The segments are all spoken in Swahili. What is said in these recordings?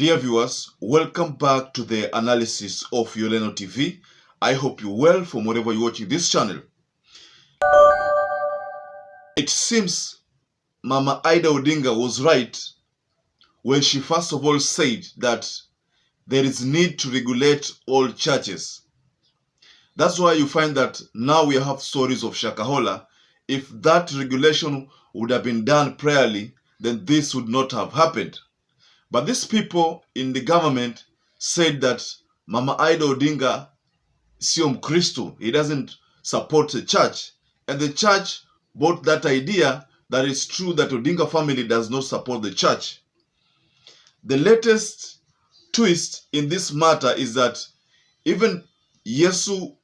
Dear viewers, welcome back to the analysis of YOLENO TV. I hope you're well from wherever you're watching this channel. It seems Mama Ida Odinga was right when she first of all said that there is need to regulate all churches. That's why you find that now we have stories of Shakahola. If that regulation would have been done priorly, then this would not have happened. But these people in the government said that Mama Ida Odinga sio Mkristo, he doesn't support the church. And the church bought that idea that it's true that Odinga family does not support the church. The latest twist in this matter is that even Yesu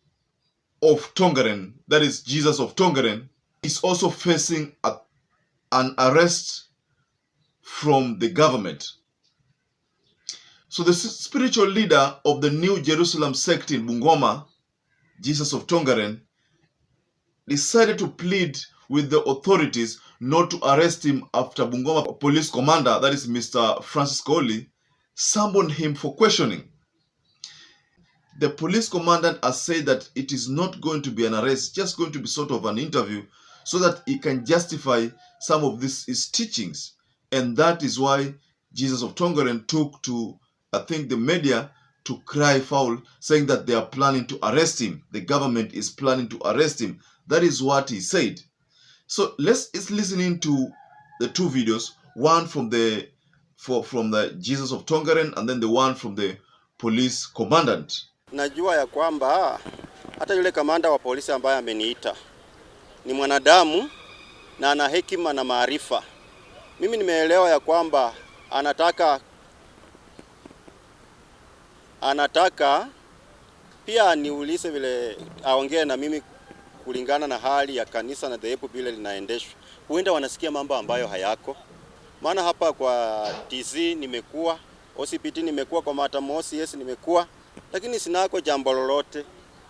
of Tongaren, that is Jesus of Tongaren, is also facing an arrest from the government. So the spiritual leader of the New Jerusalem sect in Bungoma, Jesus of Tongaren, decided to plead with the authorities not to arrest him after Bungoma police commander, that is Mr. Francis Kohli, summoned him for questioning. The police commandant has said that it is not going to be an arrest, just going to be sort of an interview so that he can justify some of his teachings. And that is why Jesus of Tongaren took to, I think, the media to cry foul, saying that they are planning to arrest him. The government is planning to arrest him. That is what he said. So let's listen into the two videos, one from the Jesus of Tongaren and then the one from the police commandant. Najua ya kwamba hata yule kamanda wa polisi ambaye ameniita ni mwanadamu na ana hekima na maarifa. Mimi nimeelewa ya kwamba anataka pia niulize vile aongee na mimi kulingana na hali ya kanisa na dhehebu vile linaendeshwa. Huenda wanasikia mambo ambayo hayako. Maana hapa kwa TC nimekuwa, OCPT nimekuwa, kwa Matamu OCS nimekuwa, lakini sinako jambo lolote.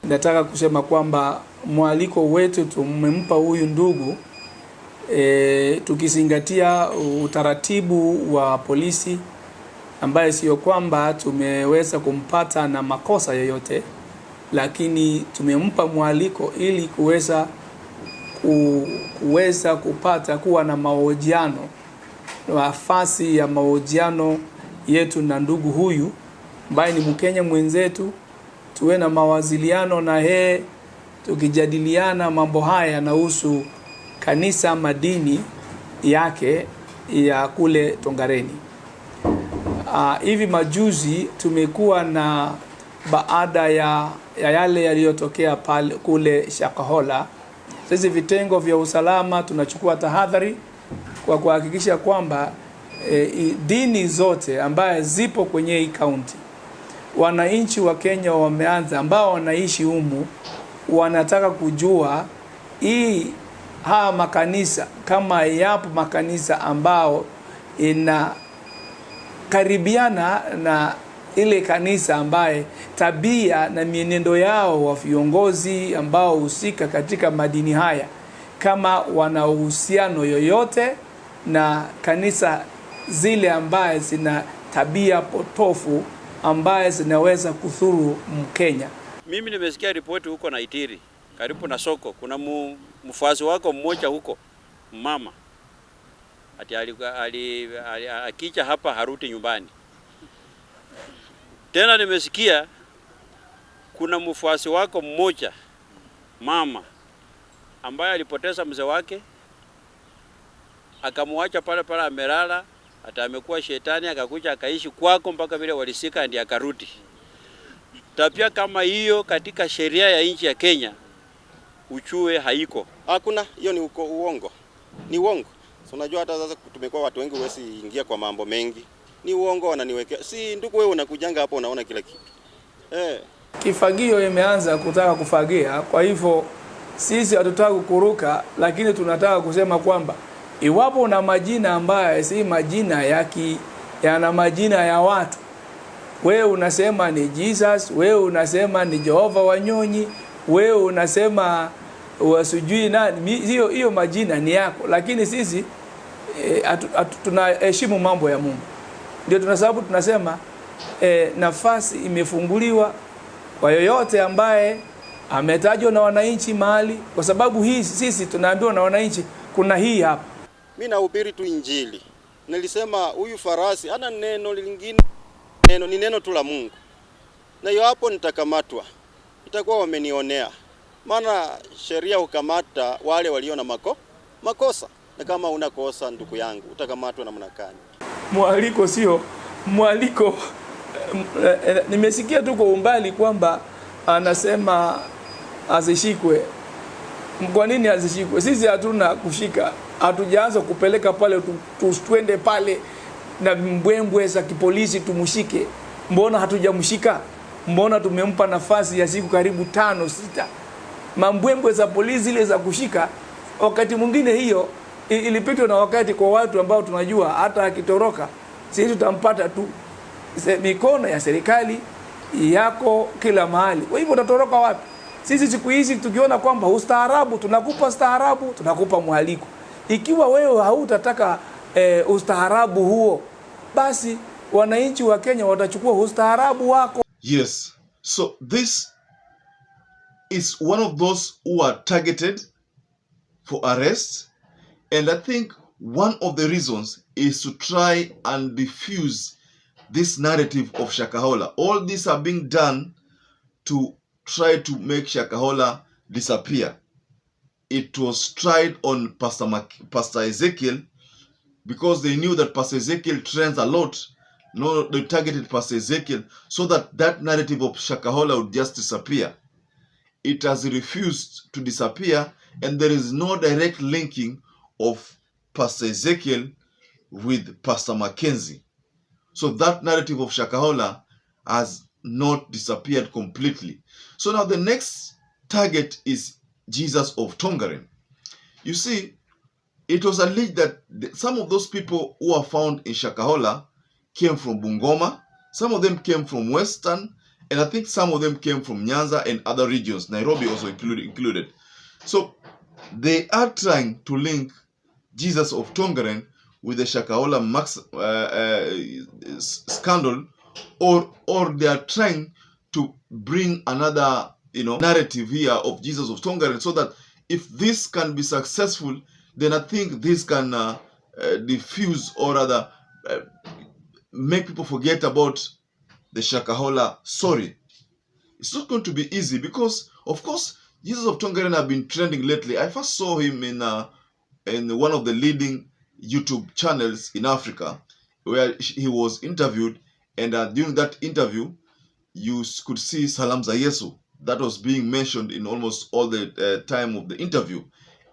Nataka kusema kwamba mwaliko wetu tumempa huyu ndugu tukizingatia utaratibu wa polisi, ambaye sio kwamba tumeweza kumpata na makosa yoyote, lakini tumempa mwaliko ili kuweza kupata kuwa na mahojiano, nafasi ya mahojiano yetu na ndugu huyu ambaye ni Mkenya mwenzetu, tuwe na mawasiliano na yeye tukijadiliana mambo haya yanahusu kanisa madini yake ya kule Tongareni. Hivi majuzi tumekuwa na baada ya yale yaliyotokea pale kule Shakahola. Sisi vitengo vya usalama tunachukua tahadhari kwa kuhakikisha kwamba dini zote ambaye zipo kwenye hii county, wananchi wa Kenya wameanza, ambao wanaishi humu wanataka kujua haya makanisa, kama yapo makanisa ambao inakaribiana na ile kanisa ambaye tabia na mienendo yao wa viongozi ambao husika katika madini haya, kama wana uhusiano yoyote na kanisa zile ambaye zina tabia potofu ambaye zinaweza kudhuru Mkenya. Mimi nimesikia ripoti huko na Itiri, karibu na soko, kuna mfuasi wako mmoja huko, mama ati akicha hapa haruti nyumbani. Tena nimesikia kuna mfuasi wako mmoja mama ambaye alipoteza mzee wake, akamwacha pale amelala, hata amekuwa shetani, akakuja akaishi kwako mpaka vile walisika ndiye akarudi. Tabia kama hiyo katika sheria ya nchi ya Kenya uchue haiko. Hakuna, hiyo ni uongo. Ni uongo. So unajua hata sasa tumekuwa watu wengi wesi ingia kwa mambo mengi. Ni uongo wananiwekea. Si ndugu wewe unakujanga hapo unaona kila kitu. Kifagio imeanza kutaka kufagia, kwa hivyo sisi hatutaka kukuruka, lakini tunataka kusema kwamba iwapo una majina ambaye si majina yana majina ya watu, wewe unasema ni Jesus, wewe unasema ni Jehova Wanyonyi, wewe unasema wasujui nani, hiyo majina ni yako, lakini sisi tunaheshimu mambo ya Mungu. Ndio tunasababu tunasema nafasi imefunguliwa kwa yoyote ambaye ametajwa na wananchi mahali, kwa sababu hii sisi tunaambiwa na wananchi kuna hii hapa. Mimi nahubiri tu Injili. Nilisema huyu farasi hana neno lingine, ni neno tu la Mungu. Na hiyo hapo nitakamatwa, itakuwa wamenionea. Maana sheria hukamata wale walio na makosa. Na kama una kosa ndugu yangu, utakamatwa namna gani? Mwaliko sio mwaliko. Nimesikia tu kwa umbali kwamba anasema azishikwe. Kwa nini azishikwe? Sisi hatuna kushika. Hatujaanza kupeleka pale twende pale na mbwembwe za kipolisi tumshike. Mbona hatujamshika? Mbona tumempa nafasi ya siku karibu 5-6? Mambwembwe za polisi ile za kushika, wakati mwingine hiyo ilipitwa na wakati kwa watu ambao tunajua hata akitoroka sisi tutampata tu. Mikono ya serikali yako kila mahali. Kwa hivyo utatoroka wapi? Sisi siku hizi tukiona kwamba ustaarabu, tunakupa staarabu, tunakupa mwaliko. Ikiwa wewe hautataka ustaarabu huo, basi wananchi wa Kenya watachukua ustaarabu wako. Yes. So this is one of those who are targeted for arrest, and I think one of the reasons is to try and diffuse this narrative of Shakahola. All these are being done to try to make Shakahola disappear. It was tried on Pastor Ezekiel because they knew that Pastor Ezekiel trends a lot. No, they targeted Pastor Ezekiel so that narrative of Shakahola would just disappear. It has refused to disappear, and there is no direct linking of Pastor Ezekiel with Pastor Mackenzie. So that narrative of Shakahola has not disappeared completely. So now the next target is Jesus of Tongaren. You see, it was alleged that some of those people who are found in Shakahola came from Bungoma, some of them came from Western, and I think some of them came from Nyanza and other regions, Nairobi also included. So they are trying to link Jesus of Tongaren with the Shakahola scandal, or they are trying to bring another narrative here of Jesus of Tongaren, so that if this can be successful, then I think this can diffuse, or rather make people forget about the Shakahola story. It's not going to be easy because, of course, Jesus of Tongaren have been trending lately. I first saw him in one of the leading YouTube channels in Africa, where he was interviewed, and during that interview, you could see Salam za Yesu. That was being mentioned in almost all the time of the interview.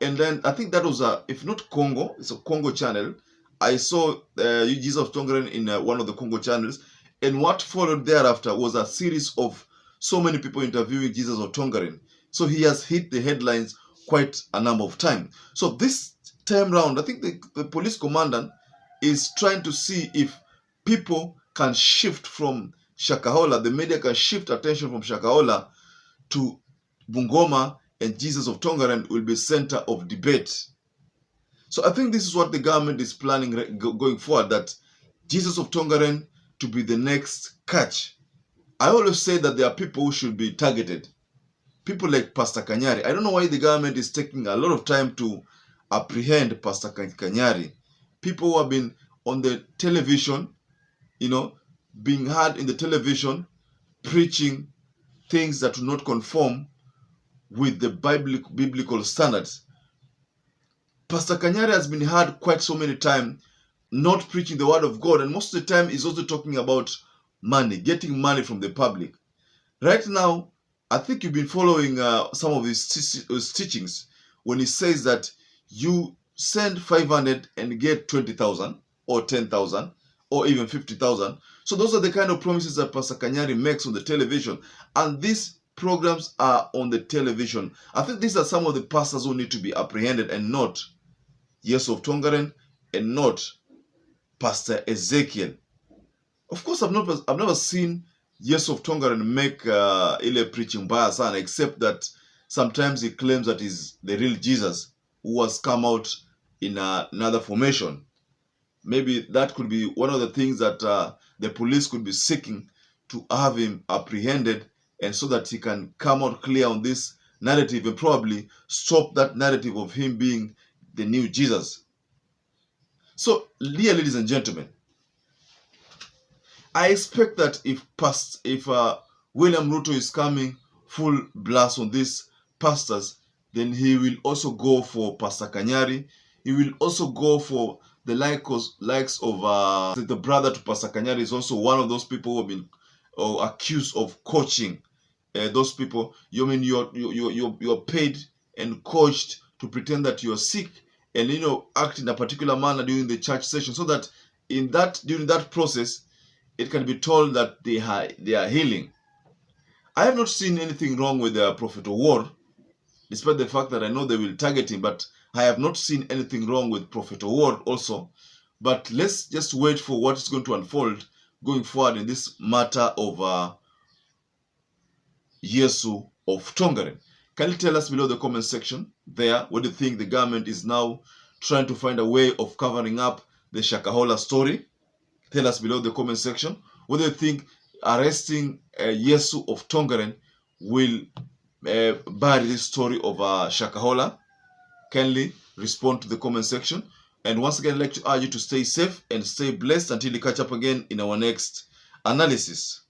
And then I think that was, if not Congo, it's a Congo channel. I saw Jesus of Tongaren in one of the Congo channels. And what followed thereafter was a series of so many people interviewing Jesus of Tongaren. So he has hit the headlines quite a number of times. So this time round, I think the police commandant is trying to see if people can shift from Shakahola, the media can shift attention from Shakahola to Bungoma, and Jesus of Tongaren will be center of debate. So I think this is what the government is planning going forward, that Jesus of Tongaren to be the next catch. I always say that there are people who should be targeted. People like Pastor Kanyari. I don't know why the government is taking a lot of time to apprehend Pastor Kanyari. People who have been on the television, being heard in the television, preaching things that do not conform with the biblical standards. Pastor Kanyari has been heard quite so many times not preaching the word of God, and most of the time he's also talking about money, getting money from the public. Right now, I think you've been following some of his teachings when he says that you send 500 and get 20,000 or 10,000 or even 50,000. So those are the kind of promises that Pastor Kanyari makes on the television, and these programs are on the television. I think these are some of the pastors who need to be apprehended, and not Yes of Tongaren, and not Pastor Ezekiel. Of course, I've never seen Yes of Tongaren make ile preaching by sana, except that sometimes he claims that he's the real Jesus who has come out in another formation. maybe that could be one of the things that the police could be seeking, to have him apprehended, and so that he can come out clear on this narrative and probably stop that narrative of him being the new Jesus. So, dear ladies and gentlemen, I expect that if William Ruto is coming full blast on these pastors, then he will also go for Pastor Kanyari. He will also go for the likes of the brother to Pastor Kanyari is also one of those people who have been accused of coaching those people. You mean you're paid and coached to pretend that you're sick and act in a particular manner during the church session, so that during that process it can be told that they are healing. I have not seen anything wrong with the Prophet of War, despite the fact that I know they will target him, but I have not seen anything wrong with Prophet of War also. But let's just wait for what is going to unfold going forward in this matter of Yesu of Tongaren. Can you tell us below the comment section there, what do you think the government is now trying to find a way of covering up the Shakahola story? Tell us below the comment section whether you think arresting Yesu of Tongaren will bury this story of Shakahola. Kindly respond to the comment section. And once again, I'd like to urge you to stay safe and stay blessed until we catch up again in our next analysis.